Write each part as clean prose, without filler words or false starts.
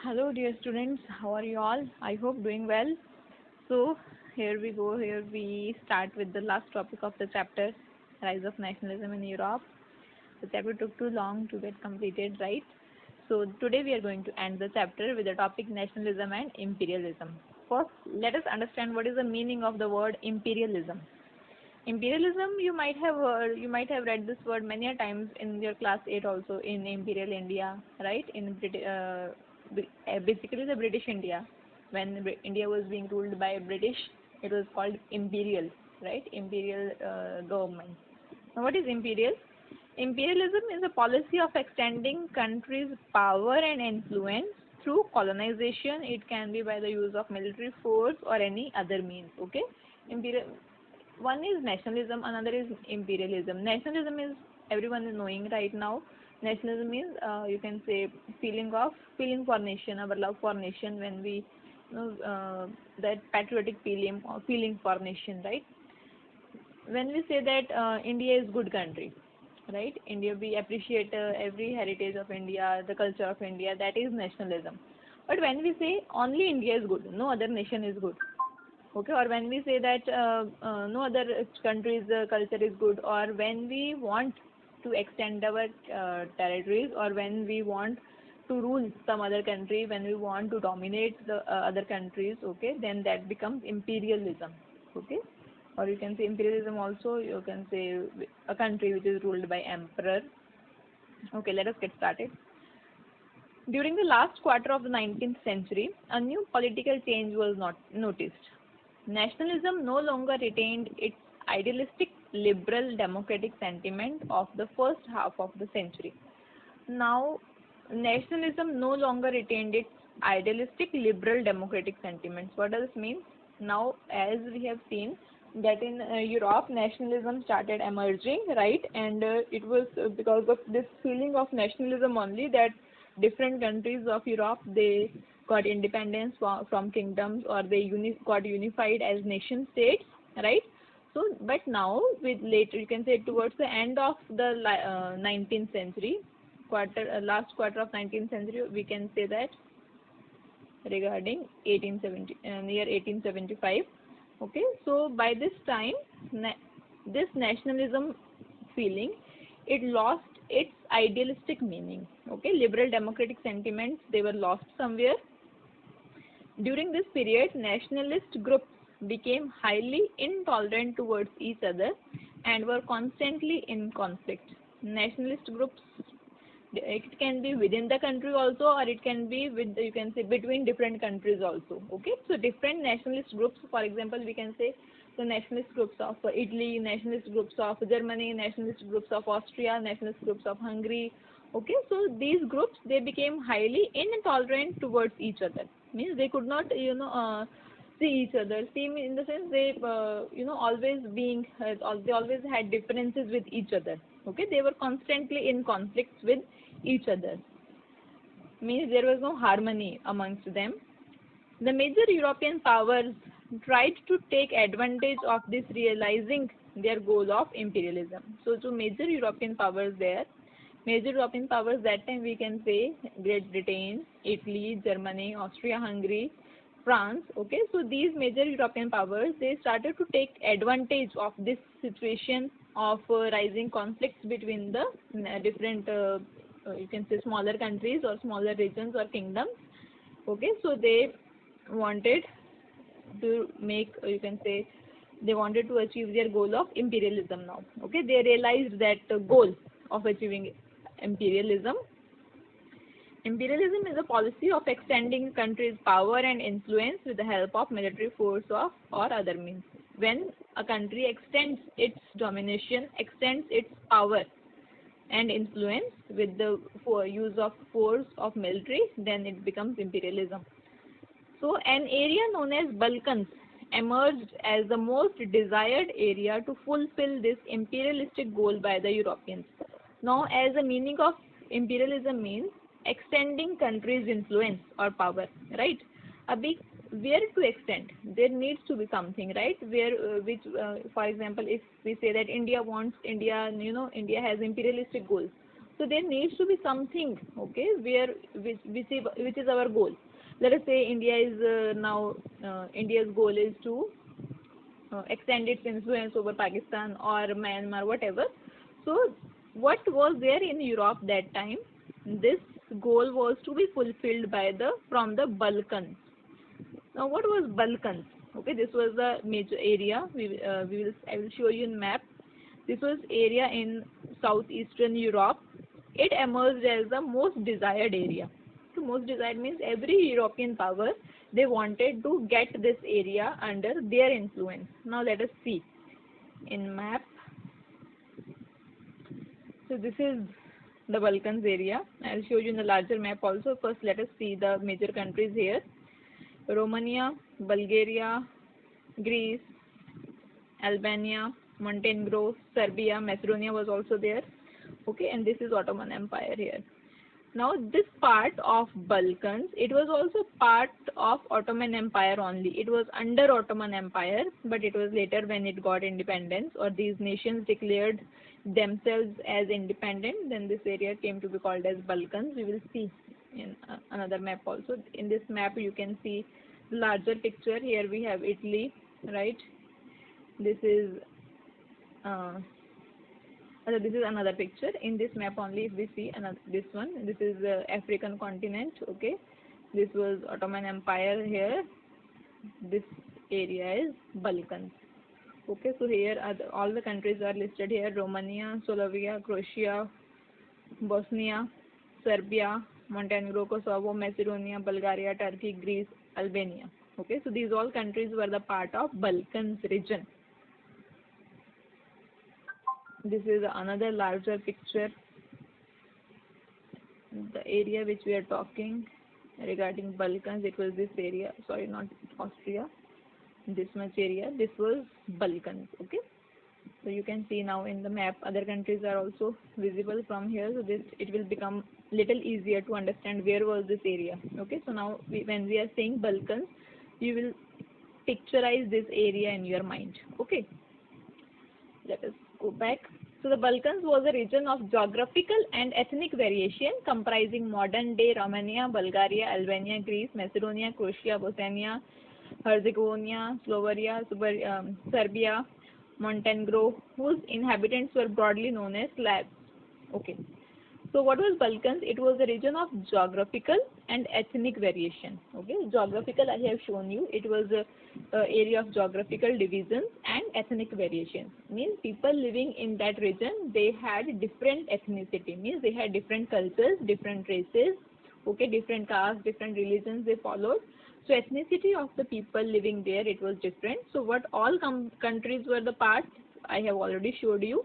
Hello, dear students. How are you all? I hope doing well. So, here we go. Here we start with the last topic of the chapter, Rise of Nationalism in Europe. The chapter took too long to get completed, right? So, today we are going to end the chapter with the topic nationalism and imperialism. First, let us understand what is the meaning of the word imperialism. Imperialism, you might have read this word many a times in your class 8 also, in Imperial India, right? Basically the British India. When India was being ruled by British, it was called imperial, right? Imperial government. Now, what is imperial? Imperialism is a policy of extending countries' power and influence through colonization. It can be by the use of military force or any other means. Okay, imperial. One is nationalism, another is imperialism. Nationalism is everyone is knowing right now. Nationalism is you can say feeling for nation, our love for nation. When we that patriotic feeling for nation, right? When we say that India is good country, right? India, we appreciate every heritage of India, the culture of India. That is nationalism. But when we say only India is good, no other nation is good, okay, or when we say that no other country's culture is good, or when we want to extend our territories, or when we want to rule some other country, when we want to dominate the other countries, okay, then that becomes imperialism, okay. Or you can say imperialism also, you can say a country which is ruled by emperor. Okay, let us get started. During the last quarter of the 19th century, a new political change was not noticed. Nationalism no longer retained its idealistic liberal democratic sentiment of the first half of the century. Now, nationalism no longer retained its idealistic liberal democratic sentiments. What does this mean? Now, as we have seen that in Europe, nationalism started emerging, right? And it was because of this feeling of nationalism only that different countries of Europe, they got independence from kingdoms, or they got unified as nation states, right? So, but now with later, you can say towards the end of the 19th century, last quarter of 19th century, we can say that regarding 1870, near 1875. Okay, so by this time, this nationalism feeling, it lost its idealistic meaning. Okay, liberal democratic sentiments, they were lost somewhere. During this period, nationalist groups became highly intolerant towards each other and were constantly in conflict. Nationalist groups, it can be within the country also, or it can be with, you can say, between different countries also. Okay, so different nationalist groups, for example, we can say the nationalist groups of Italy, nationalist groups of Germany, nationalist groups of Austria, nationalist groups of Hungary. Okay, so these groups, they became highly intolerant towards each other. Means they could not, see each other. See in the sense they, always being, they always had differences with each other. Okay, they were constantly in conflicts with each other. Means there was no harmony amongst them. The major European powers tried to take advantage of this, realizing their goal of imperialism. So, to major European powers there, major European powers that time we can say Great Britain, Italy, Germany, Austria-Hungary, France. Okay, so these major European powers, they started to take advantage of this situation of rising conflicts between the different, you can say, smaller countries or smaller regions or kingdoms. Okay, so they wanted to make, you can say, they wanted to achieve their goal of imperialism now. Okay, they realized that goal of achieving imperialism. Imperialism is a policy of extending a country's power and influence with the help of military force or other means. When a country extends its domination, extends its power and influence with the use of force of military, then it becomes imperialism. So, an area known as Balkans emerged as the most desired area to fulfill this imperialistic goal by the Europeans. Now, as the meaning of imperialism means extending countries' influence or power, right? A big, where to extend? There needs to be something, right? Where, for example, if we say that India has imperialistic goals. So there needs to be something, okay, which is our goal. Let us say India is now India's goal is to extend its influence over Pakistan or Myanmar, whatever. So what was there in Europe that time? This goal was to be fulfilled by the from the Balkans. Now, what was Balkans? Okay, this was the major area. I will show you in map. This was area in southeastern Europe. It emerged as the most desired area. So most desired means every European power, they wanted to get this area under their influence. Now let us see in map. So this is the Balkans area. I will show you in the larger map also. First, let us see the major countries here. Romania, Bulgaria, Greece, Albania, Montenegro, Serbia, Macedonia was also there. Okay, and this is Ottoman Empire here. Now this part of Balkans, it was also part of Ottoman Empire only. It was under Ottoman Empire, but it was later when it got independence, or these nations declared themselves as independent, then this area came to be called as Balkans. We will see in another map also. In this map you can see the larger picture. Here we have Italy, right? This is this is another picture. In this map only, if we see another, this one, this is the African continent. Okay, this was Ottoman Empire here. This area is Balkans. Okay, so here are all the countries are listed here: Romania, Slovenia, Croatia, Bosnia, Serbia, Montenegro, Kosovo, Macedonia, Bulgaria, Turkey, Greece, Albania. Okay, so these all countries were the part of Balkans region. This is another larger picture. The area which we are talking regarding Balkans, it was this area. Sorry, not Austria. This much area. This was Balkans. Okay. So you can see now in the map, other countries are also visible from here. So this, it will become little easier to understand where was this area. Okay. So now when we are saying Balkans, you will picturize this area in your mind. Okay. Let us go back. So the Balkans was a region of geographical and ethnic variation comprising modern-day Romania, Bulgaria, Albania, Greece, Macedonia, Croatia, Bosnia, Herzegovina, Slovenia, Serbia, Montenegro, whose inhabitants were broadly known as Slavs. Okay. So what was Balkans? It was a region of geographical and ethnic variation. Okay, geographical I have shown you. It was a area of geographical divisions and ethnic variations. Means people living in that region, they had different ethnicity. Means they had different cultures, different races. Okay, different castes, different religions they followed. So ethnicity of the people living there, it was different. So what all countries were the part, I have already showed you.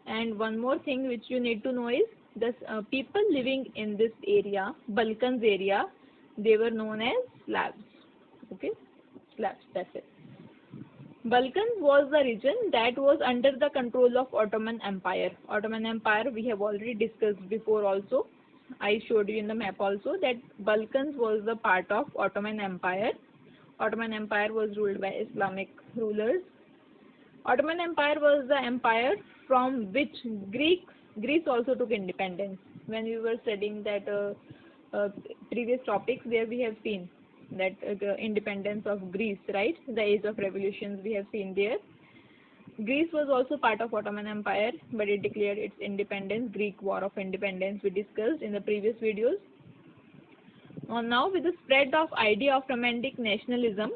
And one more thing which you need to know is the people living in this area, Balkans area, they were known as Slavs. Okay, Slavs, that's it. Balkans was the region that was under the control of Ottoman Empire. Ottoman Empire we have already discussed before also. I showed you in the map also that Balkans was the part of Ottoman Empire. Ottoman Empire was ruled by Islamic rulers. Ottoman Empire was the empire from which Greece also took independence. When we were studying that previous topics, there we have seen that the independence of Greece, right? The age of revolutions we have seen there. Greece was also part of Ottoman Empire, but it declared its independence. Greek War of Independence we discussed in the previous videos. Now with the spread of idea of romantic nationalism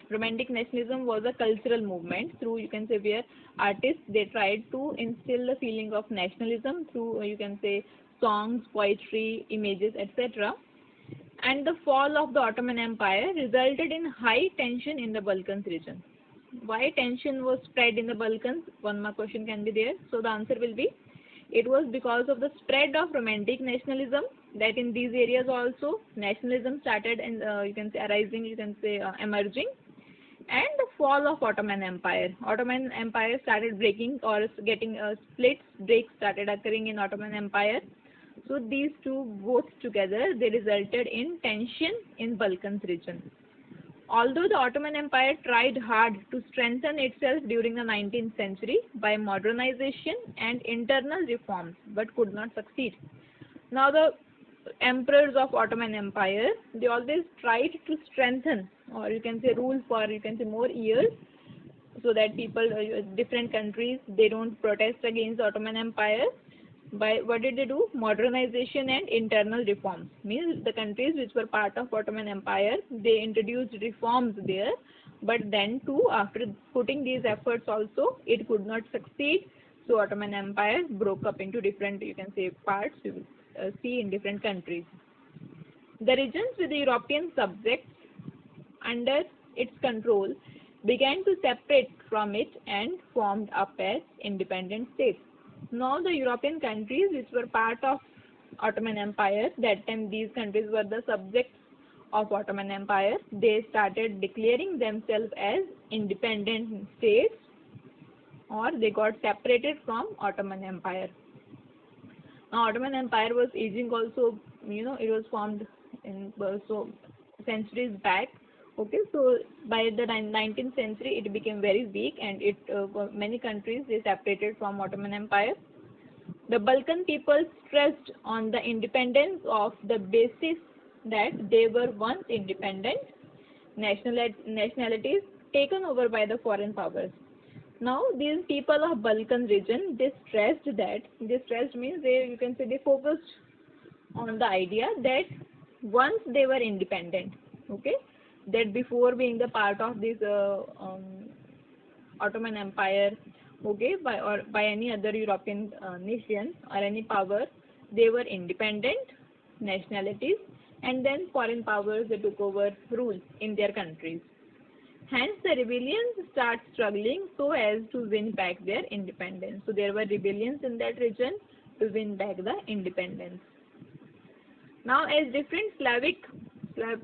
was a cultural movement through, you can say, where artists, they tried to instill the feeling of nationalism through, you can say, songs, poetry, images, etc. And the fall of the Ottoman Empire resulted in high tension in the Balkans region. Why tension was spread in the Balkans? One more question can be there. So the answer will be, it was because of the spread of romantic nationalism, that in these areas also nationalism started and you can say arising, you can say emerging, and the fall of Ottoman Empire. Ottoman Empire started breaking or getting splits, breaks started occurring in Ottoman Empire. So these two both together, they resulted in tension in Balkans region. Although the Ottoman Empire tried hard to strengthen itself during the 19th century by modernization and internal reforms, but could not succeed. Now the emperors of Ottoman Empire, they always tried to strengthen, or you can say rule for, you can say, more years, so that people, different countries, they don't protest against the Ottoman Empire. By what did they do? Modernization and internal reforms. Means the countries which were part of Ottoman Empire, they introduced reforms there, but then too, after putting these efforts also, it could not succeed. So Ottoman Empire broke up into different, you can say, parts. You will see in different countries. The regions with the European subjects under its control began to separate from it and formed up as independent states. Now the European countries which were part of Ottoman Empire, that time these countries were the subjects of Ottoman Empire, they started declaring themselves as independent states, or they got separated from Ottoman Empire. Now Ottoman Empire was aging also, it was formed in so centuries back. Okay, so by the 19th century, it became very weak, and many countries, they separated from Ottoman Empire. The Balkan people stressed on the independence of the basis that they were once independent nationalities taken over by the foreign powers. Now these people of Balkan region, they stressed means you can say they focused on the idea that once they were independent, okay, that before being the part of this Ottoman Empire, okay, by any other European nation or any power, they were independent nationalities, and then foreign powers, they took over rule in their countries. Hence the rebellions start struggling so as to win back their independence. So there were rebellions in that region to win back the independence. Now as different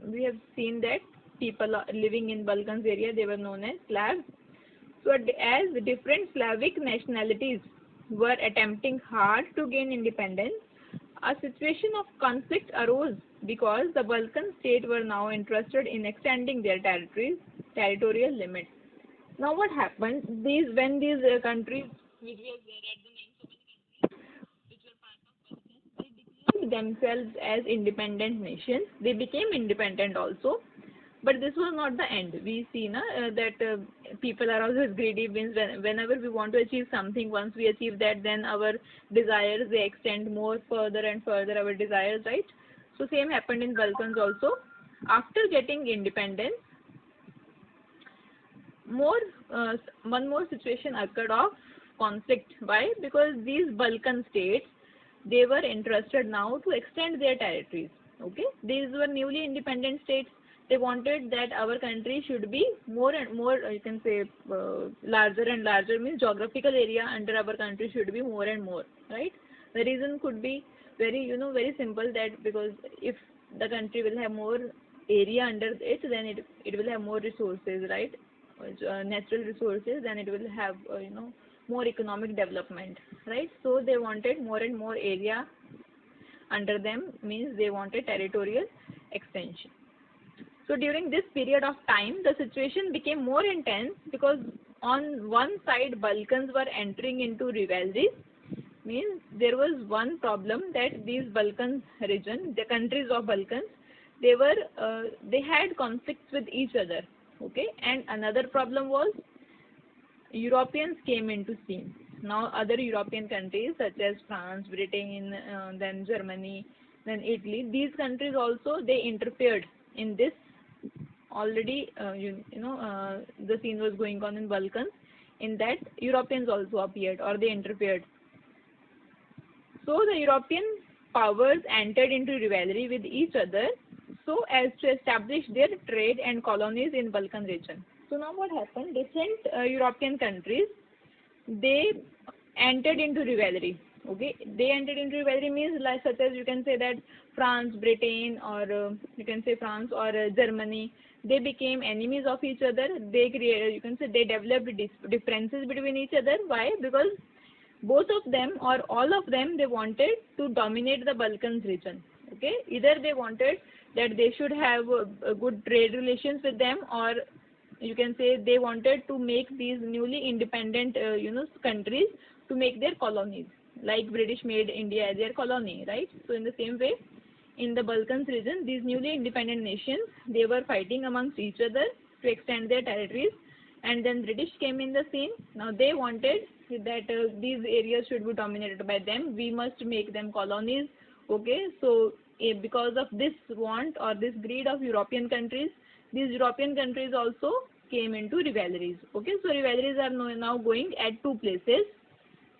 we have seen that people living in Balkans area, they were known as Slavs. So as different Slavic nationalities were attempting hard to gain independence, a situation of conflict arose because the Balkan states were now interested in extending their territorial limits. Now what happened? When these countries, which were there at the name, so many countries which were part of Balkans, they declared themselves as independent nations. They became independent also. But this was not the end. We see that people are always greedy. Means whenever we want to achieve something, once we achieve that, then our desires, they extend more further and further, our desires, right? So same happened in Balkans also. After getting independence, one more situation occurred of conflict. Why? Because these Balkan states, they were interested now to extend their territories. Okay, these were newly independent states. They wanted that our country should be more and more, you can say, larger and larger, means geographical area under our country should be more and more, right? The reason could be very simple, that because if the country will have more area under it, then it will have more resources, right? Natural resources, then it will have, more economic development, right? So they wanted more and more area under them, means they wanted territorial extension. So during this period of time, the situation became more intense because on one side, Balkans were entering into rivalries. Means there was one problem, that these Balkans region, the countries of Balkans, they had conflicts with each other. Okay, and another problem was Europeans came into scene. Now other European countries such as France, Britain, then Germany, then Italy, these countries also, they interfered in this. Already, the scene was going on in Balkans. In that, Europeans also appeared, or they interfered. So the European powers entered into rivalry with each other, so as to establish their trade and colonies in Balkan region. So now what happened? Different European countries, they entered into rivalry. Okay, they entered into rivalry means, like, such as you can say that France, Britain, or you can say France or Germany, they became enemies of each other. They created, you can say, they developed differences between each other. Why? Because both of them or all of them, they wanted to dominate the Balkans region. Okay, either they wanted that they should have a good trade relations with them, or you can say they wanted to make these newly independent countries to make their colonies, like British made India as their colony, right? So in the same way, in the Balkans region, these newly independent nations, they were fighting amongst each other to extend their territories, and then British came in the scene. Now they wanted that these areas should be dominated by them. We must make them colonies. Okay, so because of this want or this greed of European countries, these European countries also came into rivalries. Okay, so rivalries are now going at two places.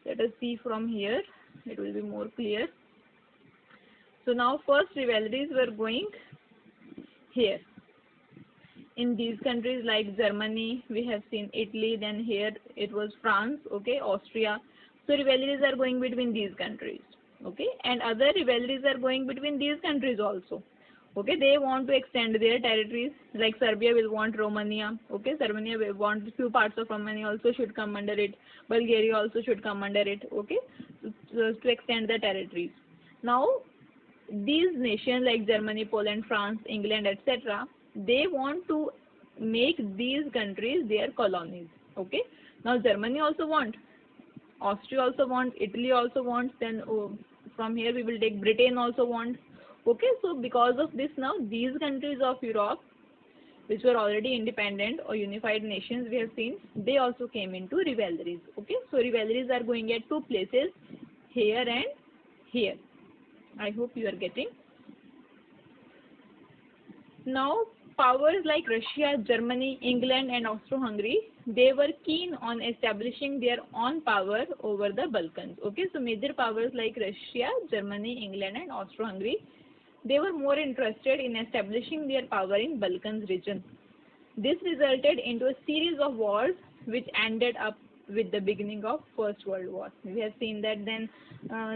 Let us see from here. It will be more clear. So now first rivalries were going here. In these countries like Germany, we have seen Italy, then here it was France, okay, Austria. So rivalries are going between these countries, okay, and other rivalries are going between these countries also. Okay, they want to extend their territories, like Serbia will want Romania, okay, Serbia will want few parts of Romania also should come under it, Bulgaria also should come under it, okay, to extend the territories. Now, these nations like Germany, Poland, France, England, etc., they want to make these countries their colonies. Okay. Now Germany also want, Austria also want, Italy also wants. Then from here we will take Britain also want. Okay. So because of this, now these countries of Europe, which were already independent or unified nations, we have seen they also came into rivalries. Okay. So rivalries are going at two places, here and here. I hope you are getting. Now, powers like Russia, Germany, England, and Austro-Hungary, they were keen on establishing their own power over the Balkans. Okay, so major powers like Russia, Germany, England, and Austro-Hungary, they were more interested in establishing their power in Balkans region. This resulted into a series of wars which ended up with the beginning of First World War. We have seen that then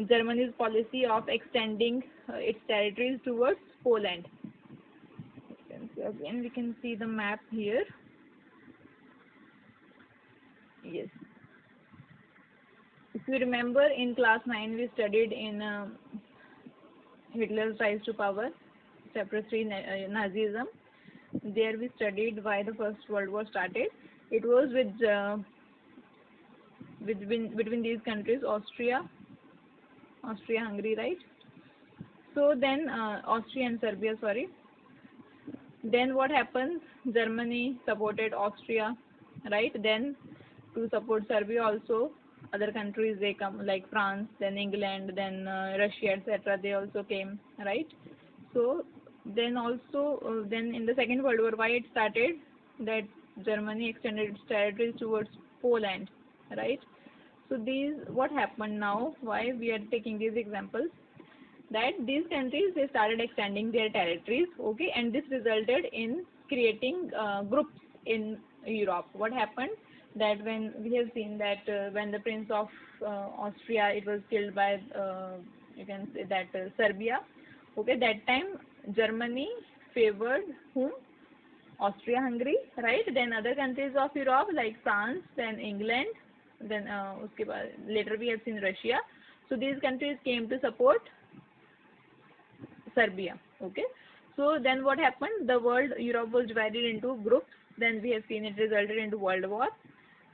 Germany's policy of extending its territories towards Poland. Again, we can see the map here. Yes. If you remember, in class 9 we studied in Hitler's rise to power, chapter 3, Nazism. There we studied why the First World War started. It was between these countries, Austria-Hungary, right? So then Austria and Serbia, sorry. Then what happens? Germany supported Austria, right? Then to support Serbia also, other countries they come like France, then England, then Russia, etc. They also came, right? So then also then in the Second World War, why it started? That Germany extended its territories towards Poland, right? So these, what happened now? Why we are taking these examples? That these countries, they started extending their territories, okay, and this resulted in creating groups in Europe. What happened? That when we have seen that when the Prince of Austria, it was killed by you can say that Serbia, okay, that time Germany favored whom? Austria-Hungary, right? Then other countries of Europe like France, then England, then later we have seen Russia. So these countries came to support Serbia. Okay. So then what happened? The world, Europe was divided into groups. Then we have seen it resulted into World War.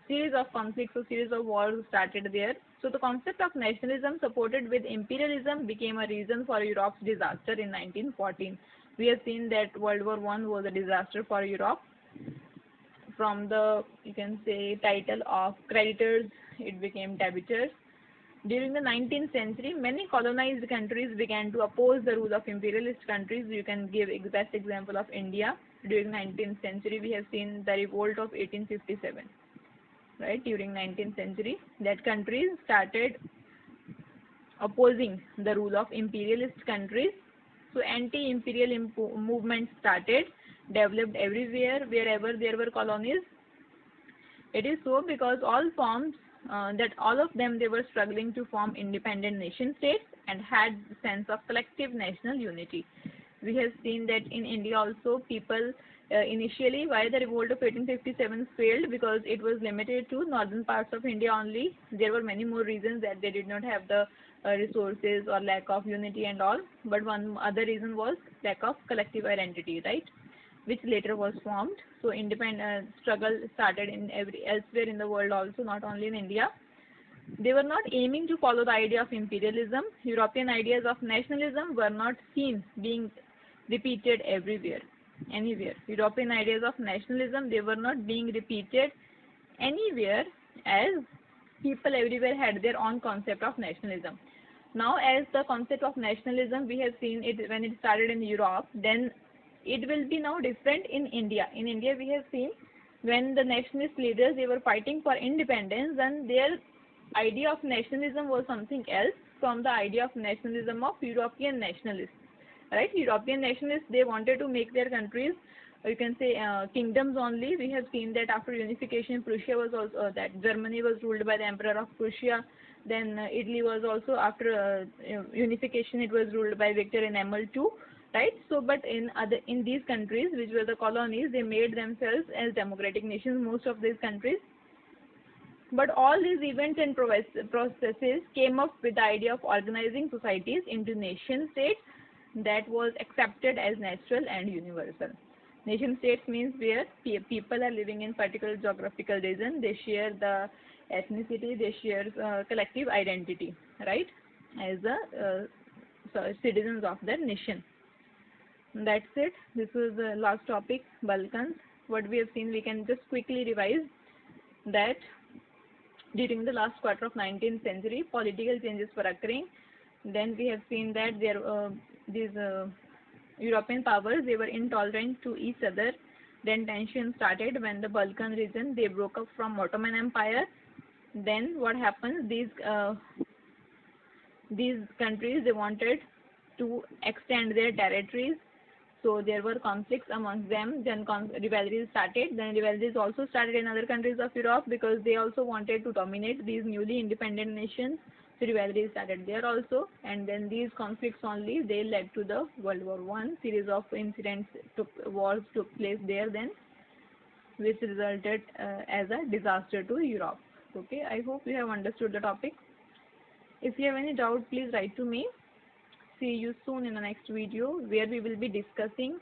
Series of conflicts, so series of wars started there. So the concept of nationalism supported with imperialism became a reason for Europe's disaster in 1914. We have seen that World War I was a disaster for Europe. From the, you can say, title of creditors, it became debtors. During the 19th century, many colonized countries began to oppose the rule of imperialist countries. You can give best example of India. During 19th century, we have seen the revolt of 1857. Right, during 19th century, that countries started opposing the rule of imperialist countries. So anti-imperial movement started, developed everywhere, wherever there were colonies. It is so because all forms, that all of them, they were struggling to form independent nation states and had sense of collective national unity. We have seen that in India also people, Initially, why the revolt of 1857 failed? Because it was limited to northern parts of India only. There were many more reasons that they did not have the resources or lack of unity and all. But one other reason was lack of collective identity, right? Which later was formed. So independent struggle started in elsewhere in the world also, not only in India. They were not aiming to follow the idea of imperialism. European ideas of nationalism were not seen being repeated everywhere, anywhere. European ideas of nationalism, they were not being repeated anywhere, as people everywhere had their own concept of nationalism. Now, as the concept of nationalism, we have seen it when it started in Europe, then it will be now different in India. In India, we have seen when the nationalist leaders, they were fighting for independence, and their idea of nationalism was something else from the idea of nationalism of European nationalists. Right? European nationalists, they wanted to make their countries, you can say, kingdoms only. We have seen that after unification, Prussia was also that Germany was ruled by the Emperor of Prussia. Then Italy was also, after unification, it was ruled by Victor Emmanuel II. Right? So, but in these countries, which were the colonies, they made themselves as democratic nations. Most of these countries. But all these events and processes came up with the idea of organizing societies into nation states that was accepted as natural and universal. Nation states means where people are living in particular geographical region, they share the ethnicity, they share collective identity, right, as citizens of their nation. That's it. This was the last topic, Balkans. What we have seen, we can just quickly revise that during the last quarter of 19th century, political changes were occurring. Then we have seen that these European powers, they were intolerant to each other. Then tension started when the Balkan region, they broke up from Ottoman Empire. Then what happens? These countries, they wanted to extend their territories. So there were conflicts amongst them. Then rivalries started. Then rivalries also started in other countries of Europe because they also wanted to dominate these newly independent nations. So rivalries started there also. And then these conflicts only, they led to the World War I. Series of incidents, wars took place there then, which resulted as a disaster to Europe. Okay, I hope you have understood the topic. If you have any doubt, please write to me. See you soon in the next video, where we will be discussing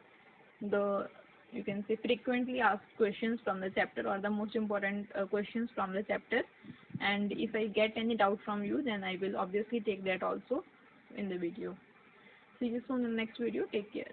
the, you can say, frequently asked questions from the chapter, or the most important questions from the chapter. And if I get any doubt from you, then I will obviously take that also in the video. See you soon in the next video. Take care.